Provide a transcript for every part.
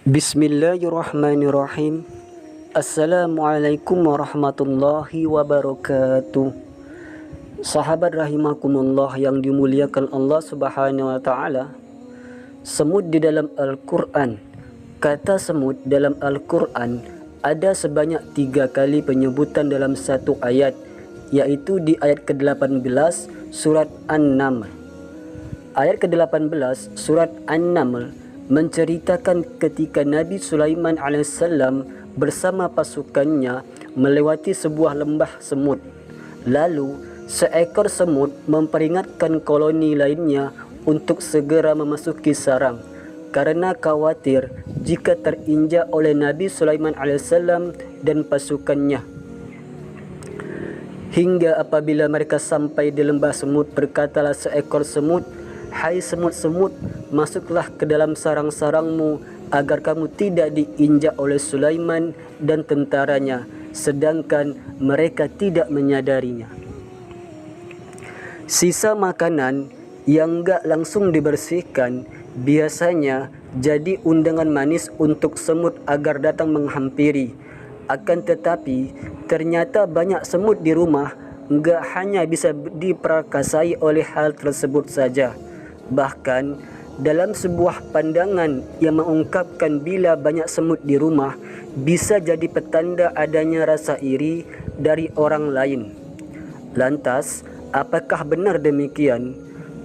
Bismillahirrahmanirrahim. Assalamualaikum warahmatullahi wabarakatuh. Sahabat rahimakumullah yang dimuliakan Allah Subhanahu wa taala. Semut di dalam Al-Qur'an. Kata semut dalam Al-Qur'an ada sebanyak 3 kali penyebutan dalam satu ayat, yaitu di ayat ke-18 surat An-Naml. Ayat ke-18 surat An-Naml menceritakan ketika Nabi Sulaiman alaihissalam bersama pasukannya melewati sebuah lembah semut. Lalu seekor semut memperingatkan koloni lainnya untuk segera memasuki sarang karena khawatir jika terinjak oleh Nabi Sulaiman alaihissalam dan pasukannya. Hingga apabila mereka sampai di lembah semut, berkatalah seekor semut, "Hai semut-semut, masuklah ke dalam sarang-sarangmu agar kamu tidak diinjak oleh Sulaiman dan tentaranya, sedangkan mereka tidak menyadarinya." Sisa makanan yang enggak langsung dibersihkan biasanya jadi undangan manis untuk semut agar datang menghampiri. Akan tetapi, ternyata banyak semut di rumah enggak hanya bisa diperakasai oleh hal tersebut saja. Bahkan dalam sebuah pandangan yang mengungkapkan bila banyak semut di rumah bisa jadi petanda adanya rasa iri dari orang lain. Lantas, apakah benar demikian?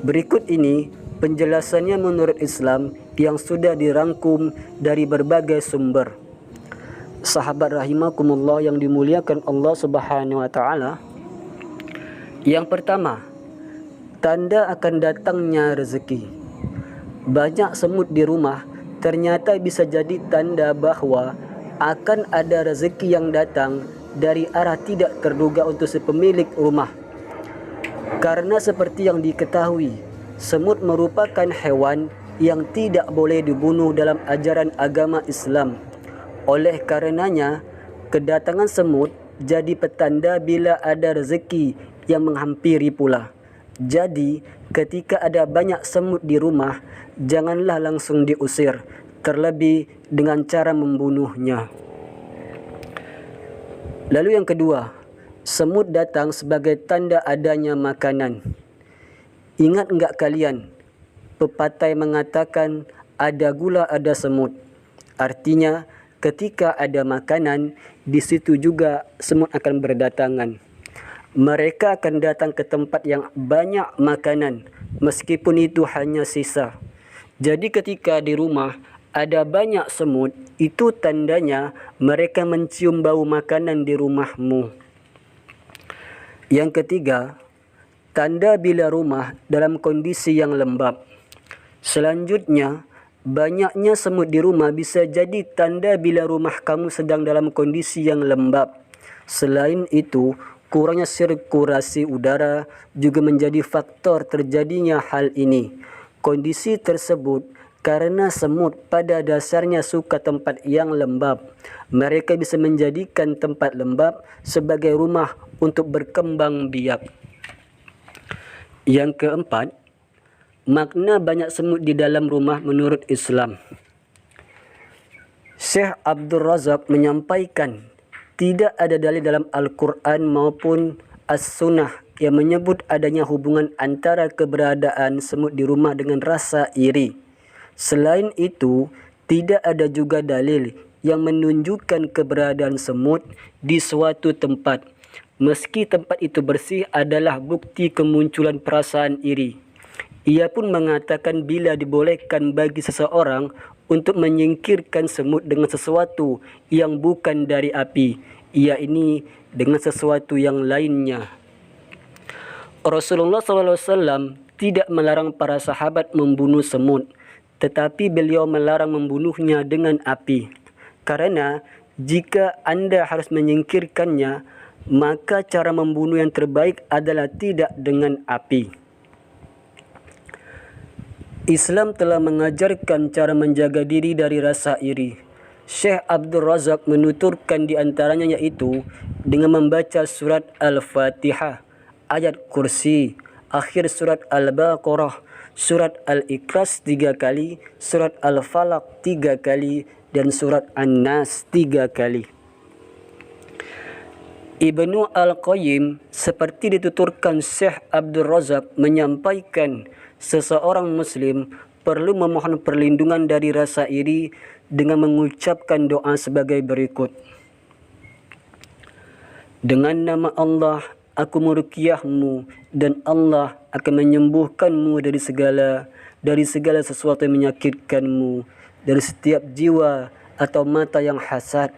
Berikut ini penjelasannya menurut Islam yang sudah dirangkum dari berbagai sumber. Sahabat rahimakumullah yang dimuliakan Allah Subhanahu wa taala. Yang pertama, tanda akan datangnya rezeki. Banyak semut di rumah ternyata bisa jadi tanda bahwa akan ada rezeki yang datang dari arah tidak terduga untuk si pemilik rumah. Karena seperti yang diketahui, semut merupakan hewan yang tidak boleh dibunuh dalam ajaran agama Islam. Oleh karenanya, kedatangan semut jadi petanda bila ada rezeki yang menghampiri pula. Jadi, ketika ada banyak semut di rumah, janganlah langsung diusir, terlebih dengan cara membunuhnya. Lalu yang kedua, semut datang sebagai tanda adanya makanan. Ingat enggak kalian, pepatah mengatakan ada gula ada semut. Artinya, ketika ada makanan, di situ juga semut akan berdatangan. Mereka akan datang ke tempat yang banyak makanan, meskipun itu hanya sisa. Jadi ketika di rumah ada banyak semut, itu tandanya mereka mencium bau makanan di rumahmu. Yang ketiga, tanda bila rumah dalam kondisi yang lembab. Selanjutnya, banyaknya semut di rumah bisa jadi tanda bila rumah kamu sedang dalam kondisi yang lembab. Selain itu, kurangnya sirkulasi udara juga menjadi faktor terjadinya hal ini. Kondisi tersebut karena semut pada dasarnya suka tempat yang lembab. Mereka bisa menjadikan tempat lembab sebagai rumah untuk berkembang biak. Yang keempat, makna banyak semut di dalam rumah menurut Islam. Syekh Abdul Razak menyampaikan, tidak ada dalil dalam Al-Quran maupun As-Sunnah yang menyebut adanya hubungan antara keberadaan semut di rumah dengan rasa iri. Selain itu, tidak ada juga dalil yang menunjukkan keberadaan semut di suatu tempat. Meski tempat itu bersih adalah bukti kemunculan perasaan iri. Ia pun mengatakan bila dibolehkan bagi seseorang untuk menyingkirkan semut dengan sesuatu yang bukan dari api, ia ini dengan sesuatu yang lainnya. Rasulullah SAW tidak melarang para sahabat membunuh semut, tetapi beliau melarang membunuhnya dengan api. Karena jika Anda harus menyingkirkannya, maka cara membunuh yang terbaik adalah tidak dengan api. Islam telah mengajarkan cara menjaga diri dari rasa iri. Syekh Abdul Razak menuturkan di antaranya yaitu dengan membaca surat Al-Fatihah, ayat Kursi, akhir surat Al-Baqarah, surat Al-Ikhlas 3 kali, surat Al-Falaq 3 kali, dan surat An-Nas 3 kali. Ibnu Al-Qayyim seperti dituturkan Syekh Abdul Razak menyampaikan seseorang muslim perlu memohon perlindungan dari rasa iri dengan mengucapkan doa sebagai berikut. Dengan nama Allah, aku meruqyahmu dan Allah akan menyembuhkanmu dari segala sesuatu yang menyakitkanmu, dari setiap jiwa atau mata yang hasad.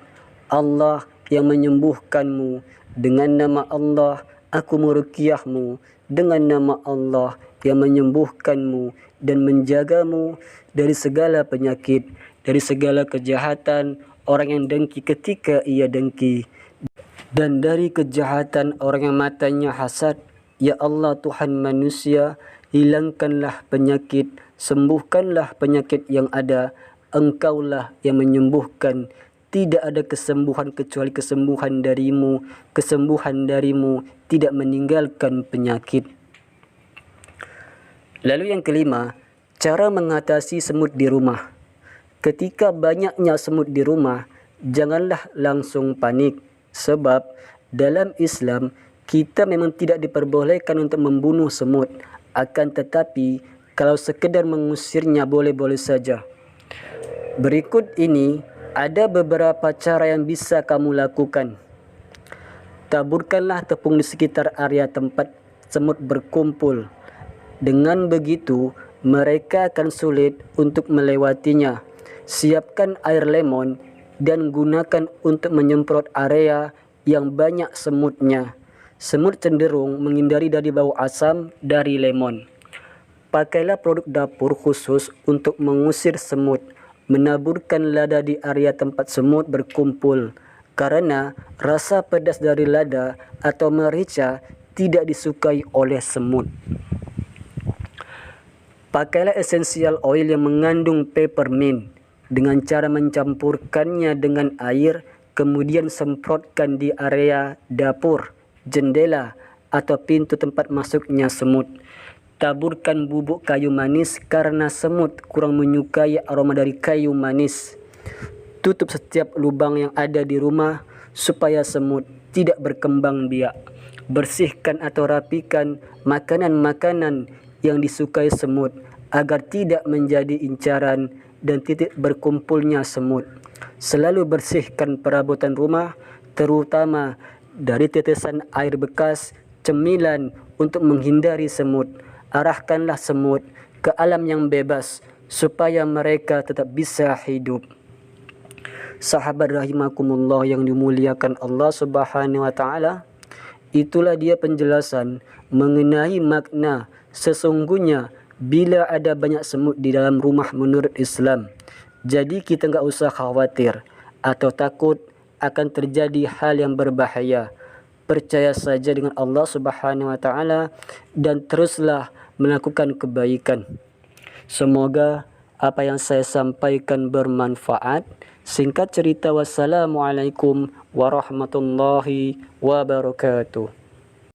Allah yang menyembuhkanmu. Dengan nama Allah, aku meruqyahmu. Dengan nama Allah yang menyembuhkanmu dan menjagamu dari segala penyakit, dari segala kejahatan orang yang dengki ketika ia dengki, dan dari kejahatan orang yang matanya hasad. Ya Allah Tuhan manusia, hilangkanlah penyakit, sembuhkanlah penyakit yang ada. Engkaulah yang menyembuhkan. Tidak ada kesembuhan kecuali kesembuhan darimu. Kesembuhan darimu tidak meninggalkan penyakit. Lalu yang kelima, cara mengatasi semut di rumah. Ketika banyaknya semut di rumah, janganlah langsung panik. Sebab dalam Islam, kita memang tidak diperbolehkan untuk membunuh semut. Akan tetapi, kalau sekedar mengusirnya boleh-boleh saja. Berikut ini ada beberapa cara yang bisa kamu lakukan. Taburkanlah tepung di sekitar area tempat semut berkumpul. Dengan begitu, mereka akan sulit untuk melewatinya. Siapkan air lemon dan gunakan untuk menyemprot area yang banyak semutnya. Semut cenderung menghindari dari bau asam dari lemon. Pakailah produk dapur khusus untuk mengusir semut. Menaburkan lada di area tempat semut berkumpul, karena rasa pedas dari lada atau merica tidak disukai oleh semut. Pakailah essential oil yang mengandung peppermint dengan cara mencampurkannya dengan air, kemudian semprotkan di area dapur, jendela, atau pintu tempat masuknya semut. Taburkan bubuk kayu manis karena semut kurang menyukai aroma dari kayu manis. Tutup setiap lubang yang ada di rumah supaya semut tidak berkembang biak. Bersihkan atau rapikan makanan-makanan yang disukai semut agar tidak menjadi incaran dan titik berkumpulnya semut. Selalu bersihkan perabotan rumah, terutama dari tetesan air bekas, cemilan untuk menghindari semut. Arahkanlah semut ke alam yang bebas supaya mereka tetap bisa hidup. Sahabat rahimakumullah yang dimuliakan Allah Subhanahu wa taala, itulah dia penjelasan mengenai makna sesungguhnya bila ada banyak semut di dalam rumah menurut Islam. Jadi kita enggak usah khawatir atau takut akan terjadi hal yang berbahaya. Percaya saja dengan Allah Subhanahu wa taala dan teruslah melakukan kebaikan. Semoga apa yang saya sampaikan bermanfaat. Singkat cerita, wassalamualaikum warahmatullahi wabarakatuh.